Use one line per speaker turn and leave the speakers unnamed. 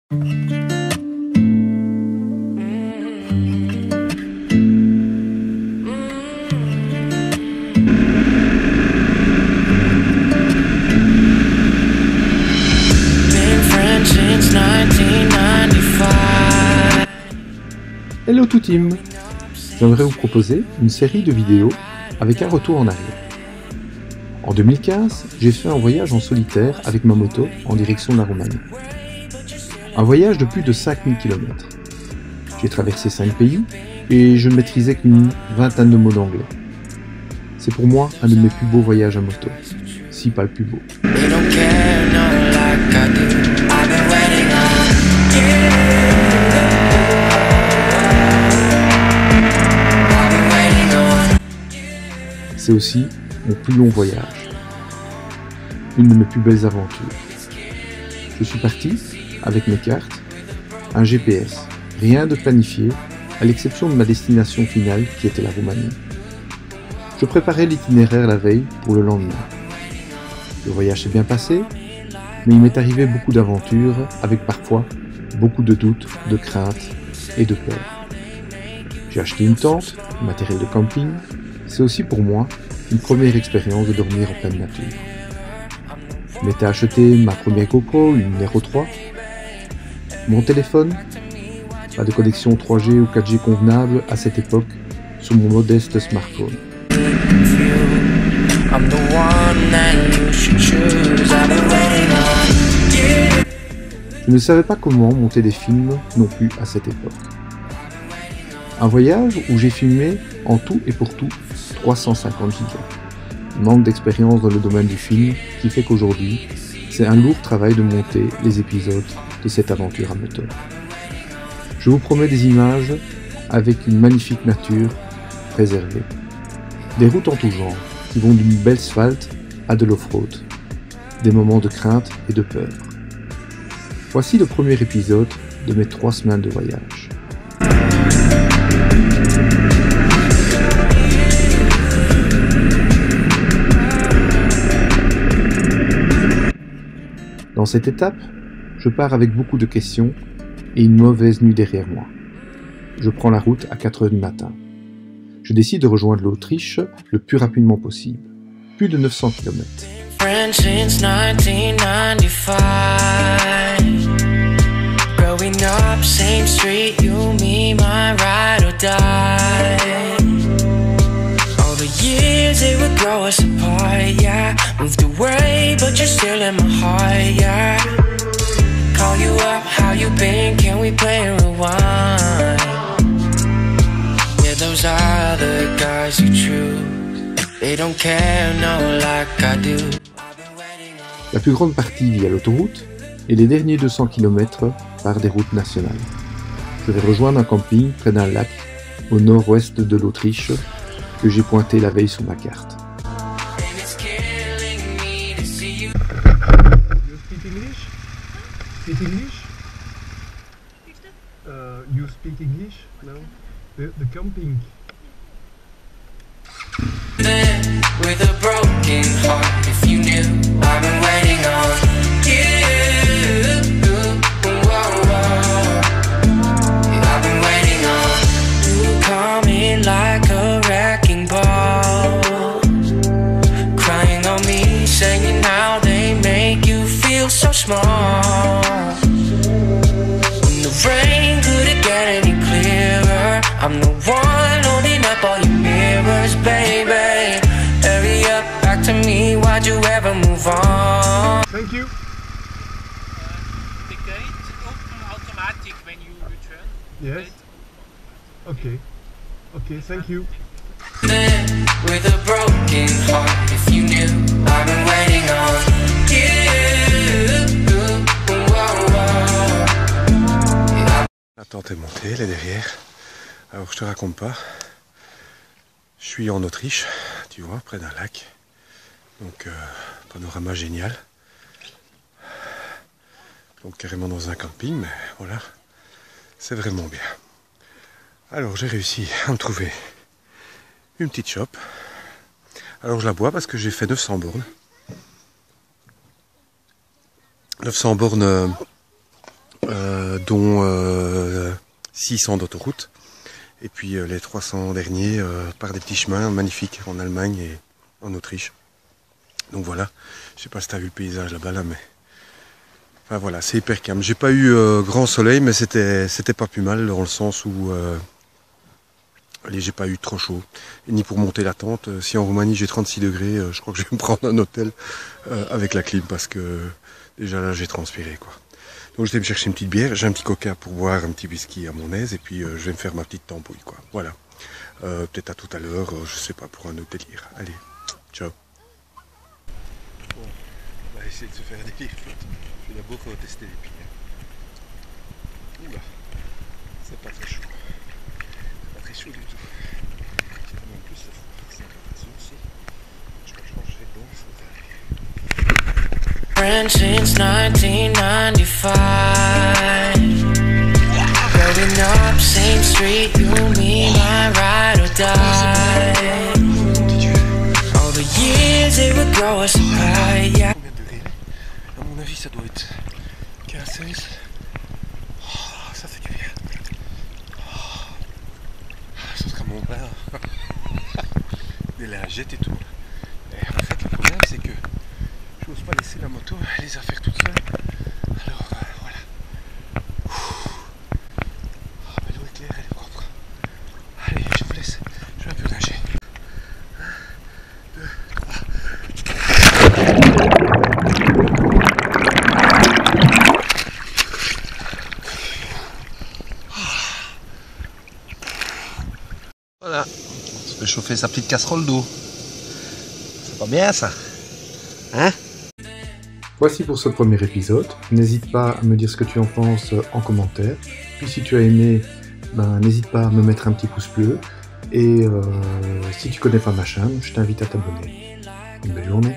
Hello tout team! J'aimerais vous proposer une série de vidéos avec un retour en arrière. En 2015, j'ai fait un voyage en solitaire avec ma moto en direction de la Roumanie. Un voyage de plus de 5000 km. J'ai traversé 5 pays et je ne maîtrisais qu'une vingtaine de mots d'anglais. C'est pour moi un de mes plus beaux voyages à moto, si pas le plus beau. C'est aussi mon plus long voyage, une de mes plus belles aventures. Je suis parti avec mes cartes, un GPS, rien de planifié, à l'exception de ma destination finale qui était la Roumanie. Je préparais l'itinéraire la veille pour le lendemain. Le voyage s'est bien passé, mais il m'est arrivé beaucoup d'aventures, avec parfois beaucoup de doutes, de craintes et de peur. J'ai acheté une tente, du matériel de camping. C'est aussi pour moi une première expérience de dormir en pleine nature. Je m'étais acheté ma première GoPro, une Nero 3. Mon téléphone, pas de connexion 3G ou 4G convenable à cette époque sur mon modeste smartphone. Je ne savais pas comment monter des films non plus à cette époque. Un voyage où j'ai filmé en tout et pour tout 350 gigas. Manque d'expérience dans le domaine du film qui fait qu'aujourd'hui, c'est un lourd travail de monter les épisodes de cette aventure à moto. Je vous promets des images avec une magnifique nature préservée. Des routes en tout genre qui vont d'une belle asphalte à de l'off-road. Des moments de crainte et de peur. Voici le premier épisode de mes 3 semaines de voyage. Dans cette étape, je pars avec beaucoup de questions et une mauvaise nuit derrière moi. Je prends la route à 4 h du matin. Je décide de rejoindre l'Autriche le plus rapidement possible. Plus de 900 km.
It would grow us apart, yeah. Moved away, but you're still in my heart, yeah. Call you up, how you been? Can we play a rewind? Yeah, those other guys you choose, they don't care, no, like I do.
La plus grande partie via l'autoroute et les derniers 200 km par des routes nationales. Je vais rejoindre un camping près d'un lac au nord-ouest de l'Autriche que j'ai pointé la veille sur ma carte.
You speak English? Speak English? You speak English? No? The camping.
With a broken heart, if you knew I've been waiting on you. I've been waiting on you coming like a wrecking ball, crying on me, saying how they make you feel so small. When the rain couldn't get any clearer, I'm the one holding up all your mirrors, baby. Hurry up, back to me, why'd you ever move on?
Thank you.
The gate open automatic when you return.
Yes. Okay. Okay, thank you.
With a broken heart, if you knew I've been waiting on you.
La tente est montée, elle est derrière. Alors je te raconte pas. Je suis en Autriche, tu vois, près d'un lac. Donc panorama génial. Donc carrément dans un camping, mais voilà, c'est vraiment bien. Alors j'ai réussi à me trouver une petite chope. Alors je la bois parce que j'ai fait 900 bornes. 900 bornes dont 600 d'autoroute. Et puis les 300 derniers par des petits chemins magnifiques en Allemagne et en Autriche. Donc voilà, je sais pas si tu as vu le paysage là-bas là, mais enfin voilà, c'est hyper calme. J'ai pas eu grand soleil, mais c'était pas plus mal dans le sens où allez, j'ai pas eu trop chaud, et ni pour monter la tente. Si en Roumanie j'ai 36 degrés, je crois que je vais me prendre un hôtel avec la clim parce que déjà là j'ai transpiré quoi. Donc je vais me chercher une petite bière, j'ai un petit coca pour boire un petit whisky à mon aise et puis je vais me faire ma petite tambouille quoi. Voilà. Peut-être à tout à l'heure, je sais pas, pour un autre délire. Allez, ciao. Bon, on va essayer de se faire des délires. Je vais d'abord tester les pieds. Oula, c'est pas très chaud. C'est pas très chaud du tout. C'est pas non plus ça. C'est un peu aussi. Je crois que je mangerai bon, ça va aller.
Friends since 1995. Growing up, same street, you, me, my ride or die. All the years they would grow us apart, yeah.
Combien de degrés? À mon avis, ça doit être 15-16. Oh, ça fait du bien. Oh, ça sera mon bain. Des lingettes et tout. Et en fait, le problème, c'est que je n'ose pas laisser la moto les affaires toutes seules. Alors, voilà. Oh, mais l'eau est claire, elle est propre. Allez, je vous laisse. Je vais un peu nager. 1, 2, 3. Voilà. On se fait chauffer sa petite casserole d'eau. C'est pas bien ça? Hein?
Voici pour ce premier épisode. N'hésite pas à me dire ce que tu en penses en commentaire. Puis si tu as aimé, n'hésite pas à me mettre un petit pouce bleu. Et si tu connais pas ma chaîne, je t'invite à t'abonner. Une belle journée.